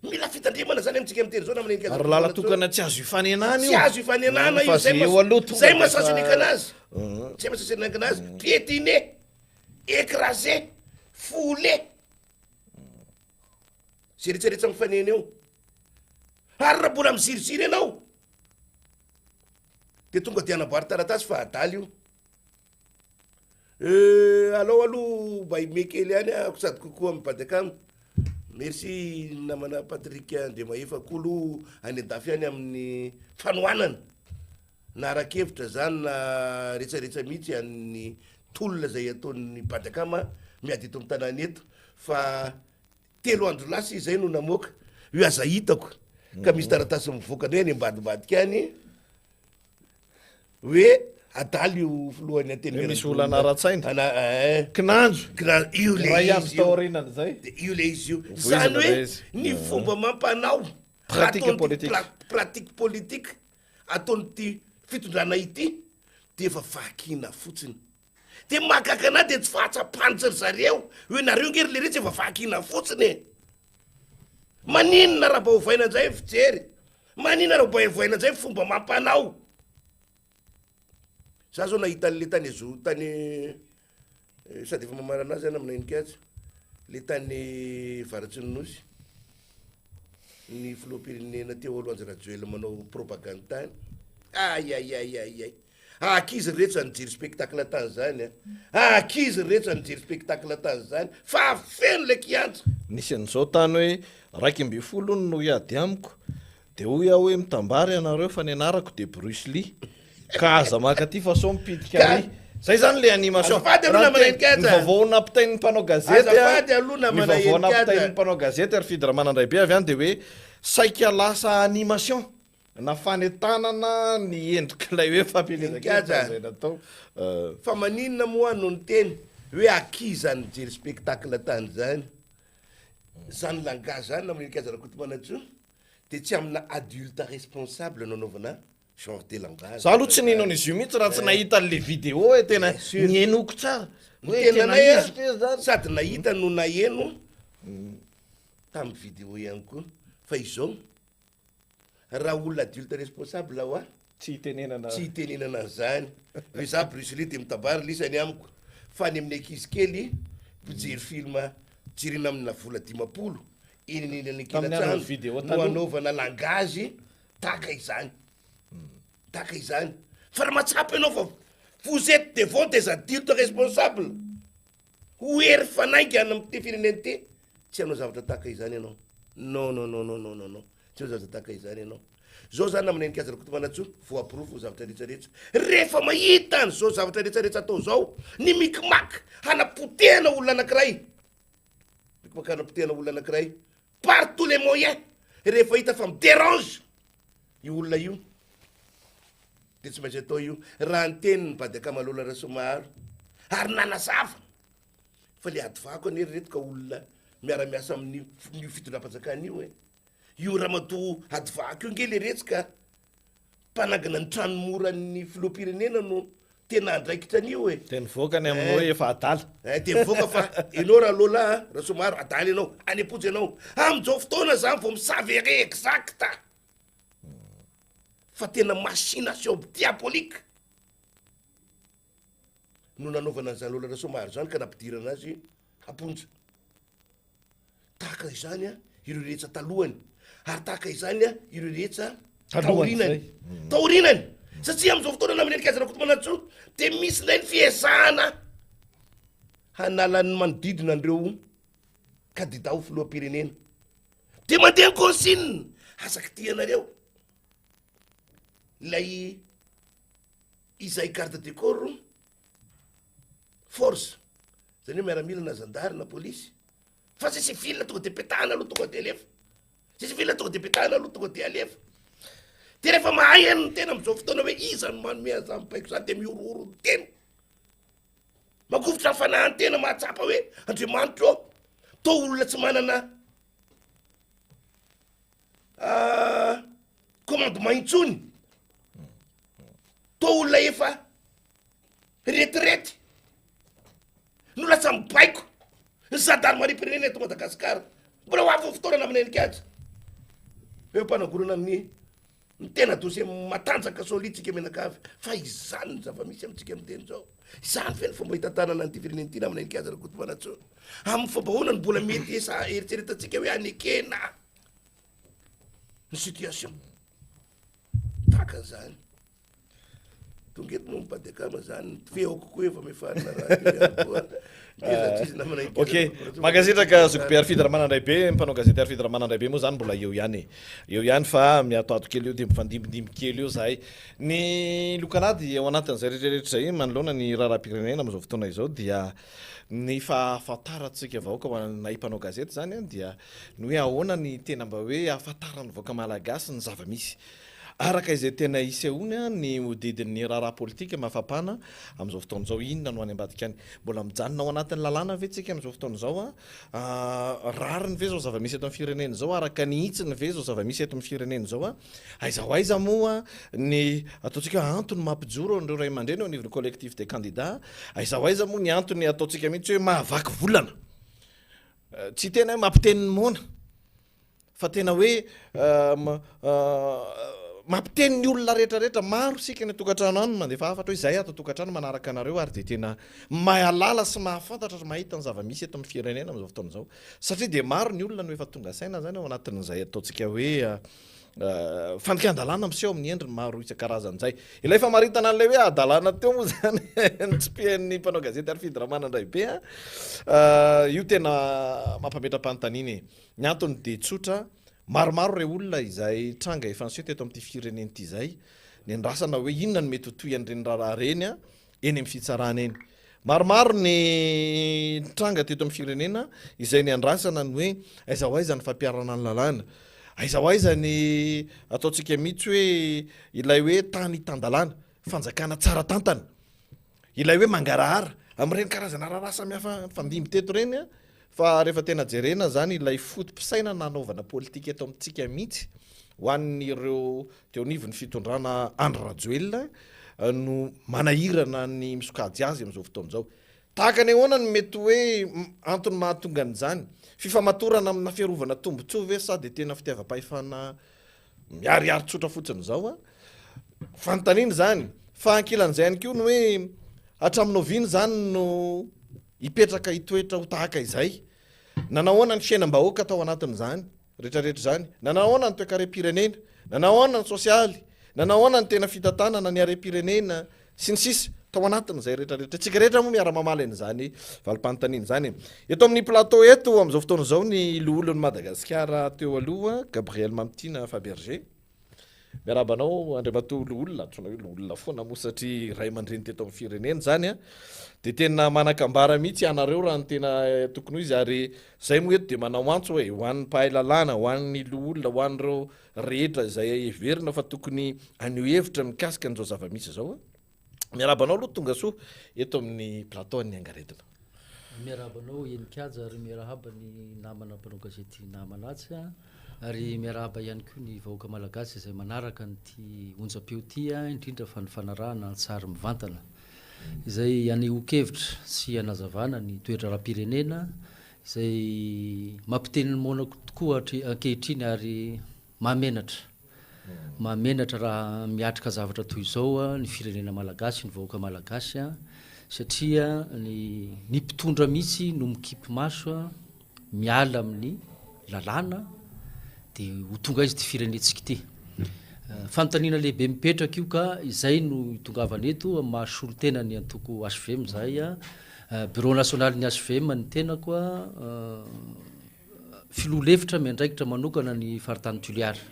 mila fitandremana zany amitsika amitery zao na manenika ary lalatokana tsy azo ifanenana tsy azo ifanenana io zay mahasasynikanazy tsy mahasasananganazy piétiné écrasé foulé zay retsaretsa mifaneny eo ary raha mbola miziriziry ianao de tonga de anaboary taratasy fa adaly io alao aloha mba imekely any ako sady kokoa mipady akamy merci namana Patrick de mahefa kolo any andafy any amin'ny fanoanana na arakevitra zany na retsaretsa mihitsy any tolona zay ataon'ny pady akama miady eto amin'ny tanàna eto fa 3 andro lasa zay no namoaka io aza hitako ka misy taratasy mivoaka ny hoe any ambadibadika any hoe adaly io filohany ateny misy olana ratsaina ana kinanjo io le raha ihany izy io taorinany zay io le izy io zany hoe ny fomba mampanao pratique politique ataony ty fitondrana ity de efa vakina fotsiny de makakana de tsy fahatsapanitsy ry zareo hoe nareo ngery le retsy efa vakina fotsiny maninona raha mba hovaina zay fijery maninona raha mba hovaina zay fomba mampanao za zao nahita le tany zo tany sady efa mamara anazy any amina inikatsa le tany varatsy nosy ny filoham-pirenena teo aloha Anjarajoely manao propagande tany ay akizy rehetra nijery spectacle tany zany akizy rehetra nijery spectacle tany zany fa feno le kiantsa nisy an'izao tany hoe 12 no iady amiko de hoy aho hoe mitambary anareo fa nianarako de Bruce Lee ka aza makaty fa so mipitika ary zay zany le animation mivavaona nampitain'ny mpanao gazety mivavaona nampitain'ny mpanao gazety ary fidy raha manandray be avy any de hoe saika lasa animation na fanetanana ny endrik'ilay hoe fampielezakazay natao fa maninona moa no ny teny hoe akiza nijery spectacle tany zany zany langage zany namanikazarakotmanatso de tsy amina adulte responsable nanaovana genre de langage za aloha tsy ninao an'izy io mihitsy raha tsy nahita le vidéo hoe tena nienoko tsara tena sady nahita no naeno tamy vidéo ihany koa fa izao raha olona adulte responsable hoa tsy hitenenana zany hoe za Bruce Lee de mitabary lisany amiko fa ny amin'ny ankizy kely mijery film jirina amina vola 10 iny kilatrano no anaovana langage taka izany fa raha matsapy ianao fa vous êtes devant des adultes responsables ho ery fanaingy any amty fireneny ty tsy hanao zavatra taka izany ianao non tsy hanao zavatra taka izany ianao zao zany amina endrika azarako tomanatso voaprofo zavatra retsaretsa rehefa mahita any zao zavatra retsaretsa atao zao ny mikimaky hanapotehana olona anankiray mikimaky hanapotehana olona anankiray par tous les moyens rehefa hita fa midérange io olona io de tsy maintsy atao io raha ny teniny mpady akamalola raha somaro ary nanazava fa le ady vako anery reto ka olona miara-miasa amin'io fitondram-panjakana io e io raha mato ady vako io nge le retsika mpanangana ny tranomorany filoham-pirenena no tena andraikitra an'io e teny voakany aminao hoe efa adala de mivoaka fa ianao raha lola raha somaro adaly ianao any am-potsy ianao am'izao fotoana zany vo misavere exacta fa tena machination diabolique no nanaovana an'izany lola raha somaro zany ka nampidirana azy amponja taka izany ireo rehetsa talohany ary taka izany ireo rehetsa taorinany satria am'izao fotoana naminendrikazana kotomanatso de misy nay ny fiezahana hanalany manodidina andreo kandida ho filoham-pirenena de mandeha ny consigne asaky tianareo lay izay carte de corps force zany hoe miaramila na zandary na polisy fa sisy civil tonga de petahana aloha tonga de alefa sisy civil tonga de petahana aloha tonga de alefa de rehefa mahay any tena am'izao fotoana hoe iza no manome aza mipaiko zany de miorooro ny tena makofotra fanahany tena mahatsapa hoe Andriamanitra ao to olona tsy manana commandement intsony to olona efa retirety no lasa mibaiko ny zadary maripirenena eto Madagasikara mbola ho avy fotoana aminay nikatsa hoe mpanagorana amin'ny ny tena dosy matanjaka solitsika menakavy fa izany ny zava-misy amitsika amteny zao izany fe ny fomba hitantanana ny ty fireneny ty namana nikaza rakotomanatso amin'ny fombahoana ny mbola mety esa eritseretatsika hoe anekena ny situation taka zany tonga eto moa mipadekama zany feoko koa efa mefarina raha ok magasitraka zokobe arifidra manandraibe mpanao gazety arifidra manandraibe moa zany mbola eo ihany fa miatoato kely eo de mifandimidimy kely eo zahay ny lokanady ao anatin'izay rehetrarehetra zay manoloana ny raharam-pirenena am'izao fotoana izao dia ny fahafantarantsika vahoaka ho anay mpanao gazety zany dia ny hoe ahoana ny tena mba hoe ahafantarany vahoaka malagasy ny zava-misy araka izay tena isehoana ny modidin'ny raharaha politika mafapana am'izao fotoana zao inona no any ambadika any mbola mijanona ao anatin'ny lalàna ve tsika am'izao fotoana zao rariny ve zao zava-misy eto amin'ny firenena zao araka ny hitsiny ve zao zava-misy eto amin'ny firenena zao aiza moa ny ataontsika antony mampijoro an'ireo ray aman-dreny au niveau collectif des candidats aiza moa ny antony ataontsika mihitsy hoe mahavaky volana tsy tena hoe mampiteny mona fa tena hoe mampiteny ny olona rehetrarehetra maro sika ny tokantrano any mandefa afatra hoe zay ato tokantrano manaraka anareo ary de tena mahalala sy mahafantatra mahita ny zava-misy eto amin'ny firenena am'izao fotoana zao satria de maro ny olona no efa tonga saina zany ao anatin'izay ataontsika hoe fandikan-dalàna miseho amin'ny endriny maro isan-karazany zay ilay famaritana an'lay hoe adalàna teo moa zany nitsipihany mpanao gazety arifidra manandraibe io tena mampametra-panotaniny ny antony de tsotra maromaro re olona izay tranga efa niseho teto amin'ity fireneny ty zay ny andrasana hoe inona no mety ho toy an'ireny raharaha reny eny amin'ny fitsarana eny maromaro ny tranga teto amin'ny firenena izay ny andrasana ny hoe aiza ny fampiarana ny lalàna aiza ny ataontsika mihitsy hoe ilay hoe tany hitandalàna fanjakana tsara tantana ilay hoe mangarahara amin'ireny karazana raharaha samihafa fandimby teto reny fa rehefa tena jerena zany ilay fotom-pisaina nanaovana politika eto amintsika mihitsy ho an'ireo teo nivon'ny fitondrana Andry Rajoelina no manahirana ny misokajy azy am'izao fotoana zao tahaka ny ahoana ny mety hoe antony mahatonga an'izany fifamatorana amina fiarovana tombotsovy sady tena fitiavam-pahefana miariary tsotra fotsiny zao fanontaniana zany fa ankilan'izay ihany koa no hoe hatraminao viny zany no hipetraka hitoetra ho tahaka izay nanahoana ny fiainam-bahoaka tao anatin'izany rehetrarehetra zany nanahoana ny toe-karem-pirenena nanahoana ny sosialy nanahoana ny tena fitantanana ny arem-pirenena sy ny sisa tao anatin'izay rehetrarehetra tsika rehetra moa miara-mamaly an'izany valim-panontaniana zany eto amin'ny plateau eto am'izao fotoana zao ny loholon'ny Madagasikara teo aloha Gabriel Mamtina Faberger miarabanao andriamatoa olona tsona hoe olona foana mo satria ray aman-dreny teto amin'ny firenena zany de tena manakambara mihitsy anareo raha ny tena tokony izy ary zay moa eto de manao antso hoe ho an'ny mpahay lalàna ho an'ny olona ho an'ireo rehetra zay everina fa tokony anio hevitra mikasika an'izao zava-misy zao miarabanao aloha tonga soa eto amin'ny plateau ny Angaredona miarabanao enikaja ary miarahaba ny namana mpanao gazety namanatsy ary miarahaba ihany koa ny vahoaka malagasy izay manaraka nyty onjam-peo ty indrindra fa ny fanarahana tsary mivantana izay anehokevitra sy anazavana ny toetra raha-pirenena izay mampiteny mona tokoa ankehitriny ary mamenatra raha miatrika zavatra toy izao ny firenena malagasy ny vahoaka malagasy satria ny mpitondra mihitsy no mikipy maso miala amin'ny lalàna de ho tonga izy ty firenetsika ty fanontaniana lehibe mipetraka io ka izay no itongavana eto mahasolo tena ny antoko HVM zay bureau national ny HVM ny tena koa filolevitra miandraikitra manokana ny faritany Tuliary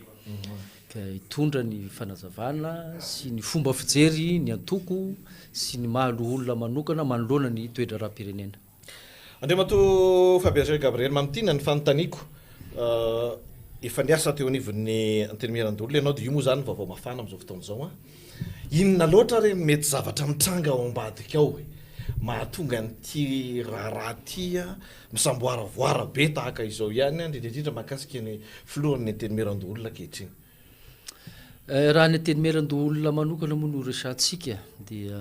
ka hitondra ny fanazavana sy ny fomba fijery ny antoko sy ny mahaloholona manokana manoloana ny toetra raha-pirenena andriamatoa Faberger Gabriel Mamtina ny fanontaniako efa niasa teo anivon'ny antenimiran-dolona ianao de io moa zany vaovao mafana am'izao fotoana zao inona loatra re mety zavatra mitranga ao ambadika ao mahatonga nyty raharaha ty misamboaravoara be tahaka izao ihany indrindrindrindra mahakasika ny filohan'ny antenimiran-dolona kehitriny raha ny antenimiran-dolona manokana moa no resantsika dia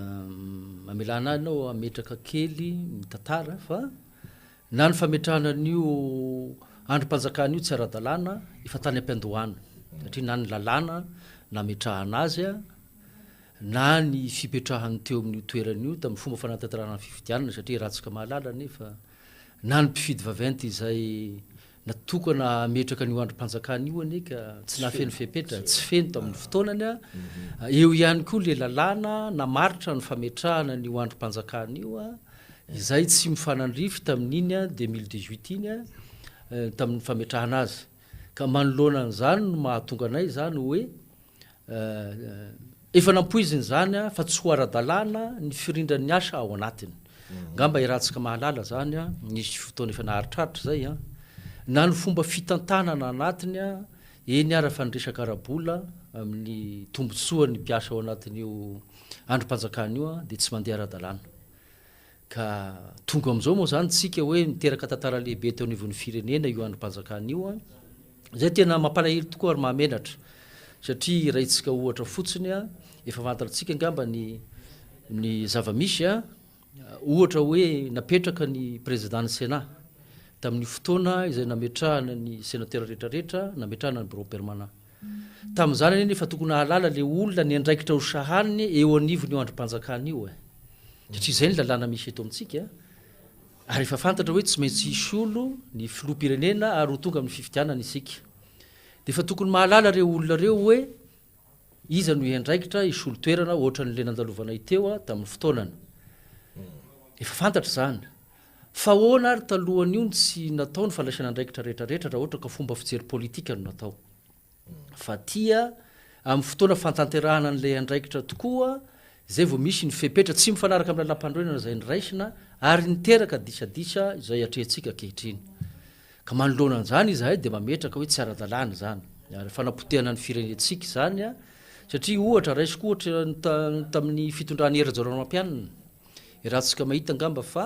mamelana anao ametraka kely mitantara fa na ny fametrahana an'io androm-panjakana io tsy ara-dalàna efa tany am-piandohana satria na ny lalàna nametrahana azy a na ny fipetrahany teo amin'ny toeran'io tamin'ny fomba fanatanterahana fifidianana satria ratsika mahalala nefa na ny mpifidy vaventy izay natokana ametraka nio androm-panjakana io ane ka tsy nahafeny fepetra tsy feno tamin'ny fotoanany a eo ihany koa le lalàna namaritra ny fametrahana nio androm-panjakana io a izay tsy mifanandrify tamin'iny a 2018 iny a tamin'ny fametrahana azy ka manoloana an'izany no mahatonga anay zany hoe efa nampoiziny zany a fa tsy ho ara-dalàna ny firindran'ny asa ao anatiny ngamba irahantsika mahalala zany a nisy fotoana efa naharitraritra zay a na ny fomba fitantanana anatiny a eny ara fa nyresaka arabola amin'ny tombotsoa ny mpiasa ao anatin'io androm-panjakana io a dia tsy mandeha ara-dalàna ka tonga am'izao moa zany tsika hoe miteraka tantara lehibe teo anivon'ny firenena io androm-panjakana io a zay tena mampalahelo tokoa ary mahamenatra satria raintsika ohatra fotsiny a efa fantatritsika ngamba ny zava-misy a ohatra hoe napetraka ny président ny sénat tamin'ny fotoana izay nametrahana ny sénateur rehetrarehetra nametrahana ny bureau permanent tamin'izany eny efa tokony hahalala le olona ny andraikitra ho sahaniny eo anivon'io androm-panjakana io satria izay ny lalàna misy eto amintsika ary efa fantatra hoe tsy maintsy hisy olo ny filoha-pirenena ary ho tonga amin'ny fifidianana isika dia efa tokony mahalala reo olona reo hoe iza no iandraikitra hisy olo toerana ohatra n'le nandalovanay teo a tamin'ny fotoanany efa fantatra zany fa hoana ary talohan'io tsy natao ny falaisana andraikitra rehetrarehetra raha ohatra ka fomba fijery politika no natao fa tia amin'ny fotoana fantanterahana n'lay andraikitra tokoa zay vao misy ny fepetra tsy mifanaraka amin'ny lalam-pandroenana zay nyraisina ary niteraka disadisa izay atrehantsika kehitriny ka manoloana an'izany izy hay dia mametraka hoe tsy ara-dalàna zany ary fanapotehana ny firenentsika zany a satria ohatra raisiko ohatra tamin'ny fitondrany era-jaroanam-pianina irahantsika mahita ngamba fa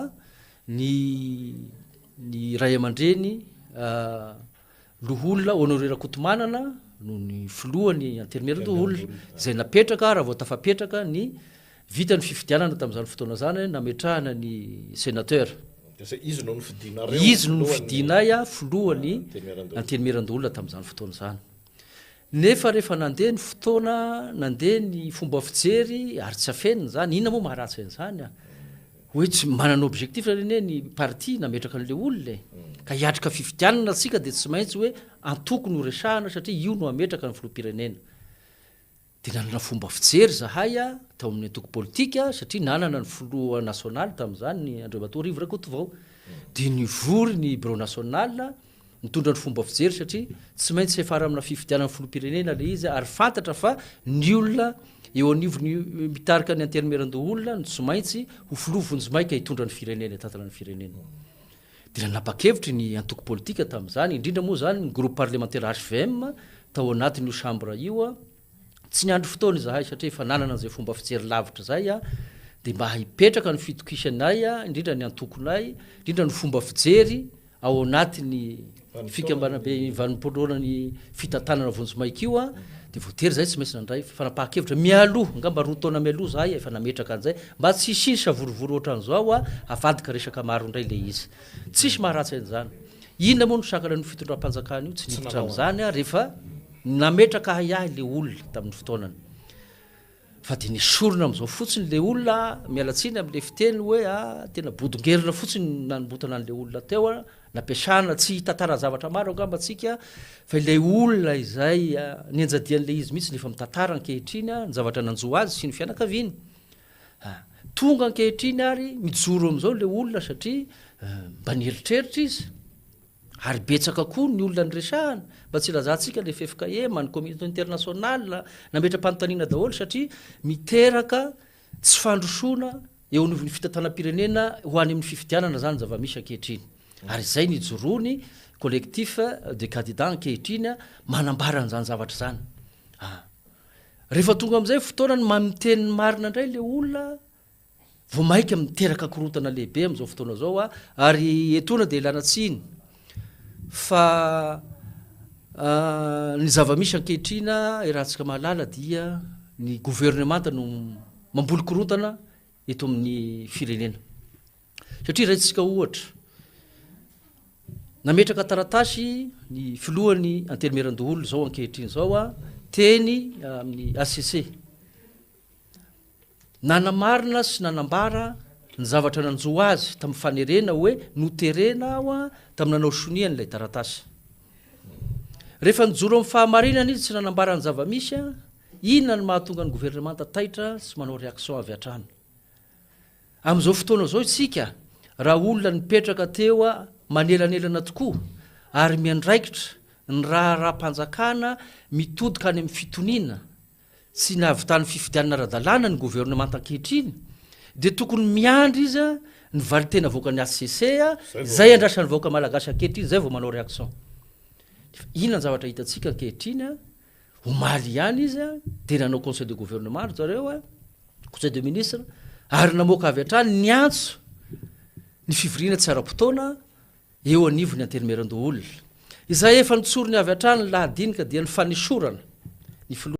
ny ray aman-dreny loholona honorera kotomanana no ny filohany anterimeran-doholona izay napetraka raha vao tafapetraka ny vita ny fifidianana tamin'izany fotoana zany nametrahana ny sénateur izy no nofidinay a filohany anterimeran-doholona tamin'izany fotoana zany nefa rehefa nandeha ny fotoana nandeha ny fomba fijery ary tsy afenina zany inona moa maharatsy an'izany a hoe tsy manana objectif reny ny parti nametraka an'le olona ka hiatrika fifidianana atsika dia tsy maintsy hoe antoko no resahana satria io no ametraka ny filoha-pirenena dia nanana fomba fijery zahay a tao amin'ny antoko politika satria nanana ny filoha nasionaly tamin'izany ny andriamatoa rivo rakotovao dia nivory ny bureau national mitondra ny fomba fijery satria tsy maintsy efara amina fifidianana filoha-pirenena le izy ary fantatra fa ny olona eo anivony mitarika ny anterimeran-doholona no tsy maintsy ho filoha vonjimaika hitondra ny firenena tantana ny firenena dia nanapa-kevitry ny antoko politika tamin'izany indrindra moa zany ny groupe parlementaire HVM tao anatin'io chambre io a tsy niandro fotoana izahay satria efa nanana an'izay fomba fijery lavitra zay a dia mba hipetraka ny fitokisanay a indrindra ny antokonay indrindra ny fomba fijery ao anatiny fikambanabe vanimpotoana ny fitantanana vonjimaika io a dia voatery zay tsy maintsy nandray fanapa-kevitra mialoha ngamba roa taona mialoha zahay efa nametraka an'izay mba tsy hisisa vorovory ohatra an'izao a avadika resaka maro indray le izy tsisy maharatsy an'izany inona moa no sakana ny fitondram-panjakana io tsy niditra amin'izany a rehefa nametraka hayahy le olona tamin'ny fotoanany fa dia nisorona amin'izao fotsiny le olona mialatsiny amin'le fiteny hoe tena bodongerina fotsiny nanombotana an'le olona teo a nampiasana tsy tantara zavatra maro angamba atsika fa ilay olona izay ny anjadian'le izy mihitsy nefa mitantara ankehitriny a ny zavatra nanjoa azy sy ny fianakaviany tonga ankehitriny ary mijoro amin'izao le olona satria mba nieritreritra izy ary betsaka koa ny olona nyresahana mba tsy lazantsika le FFKM ny communauté internationale nametra-panontaniana daholo satria miteraka tsy fandrosoana eo anivon'ny fitantanam-pirenena ho any amin'ny fifidianana zany zava-misy ankehitriny ary zay nijoroany collectif de candidat ankehitriny manambara an'izany zavatra zany rehefa tonga amin'izay fotoana ny mamiteny marina indray le olona vao maika miteraka korotana lehibe amin'izao fotoana zao ary etona dia ilanatsiny fa ny zava-misy ankehitrina irahantsika mahalala dia ny gouvernemanta no mamboly korotana eto amin'ny firenena satria raintsika ohatra nametraka taratasy ny filohany anterimeran-doholona zao ankehitriny zao teny amin'ny ACC nanamarina sy nanambara ny zavatra nanjo azy tamin'ny fanerena hoe noterena aho a tamin'ny nanao sonia n'ilay taratasy rehefa nijoro amin'ny fahamarinana izy tsy nanambara ny zavamisy a inona ny mahatonga ny gouvernemanta taitra sy manao réaction avy atrany amin'izao fotoana zao isika raha olona nipetraka teo a manelanelana tokoa ary miandraikitra ny raha-raha-mpanjakana mitodika any amin'ny fitoniana sy nahavitany fifidianana ara-dalàna ny gouvernemanta ankehitriny dia tokony miandry izy a ny valitena voaka ny ACC a zay andrasany vahoaka malagasy ankehitriny zay vao manao réaction inona ny zavatra hitatsika ankehitriny a omaly ihany izy a dia nanao conseil de gouvernement zareo a conseil de ministre ary namoaka avy hatrany ny antso ny fivoriana tsy ara-potoana eo anivony antenimeran-doolona izay efa nitsorony avy hatrany lahadinika dia ny fanesorana ny